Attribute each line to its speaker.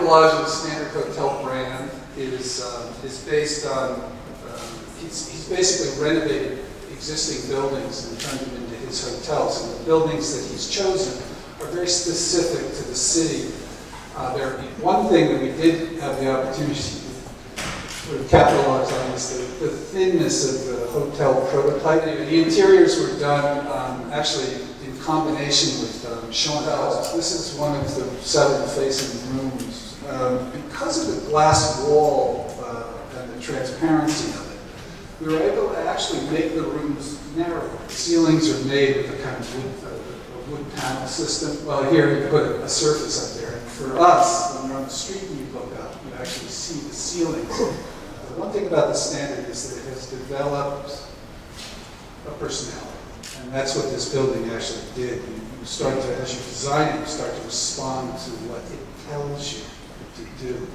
Speaker 1: Lodge, the standard hotel brand, is based on, he's basically renovated existing buildings and turned them into his hotels. And the buildings that he's chosen are very specific to the city. One thing that we did have the opportunity to capitalize on is the thinness of the hotel prototype. The interiors were done actually in combination with Chantel's. This is one of the southern-facing rooms. Because of the glass wall and the transparency of it, we were able to actually make the rooms narrower. The ceilings are made with a kind of wood panel system. Well, here you put a surface up there. And for us, when you're on the street and you look up, you actually see the ceilings. The one thing about the standard is that it has developed a personality. And that's what this building actually did. You start to, as you design it, you start to respond to what it tells you to do.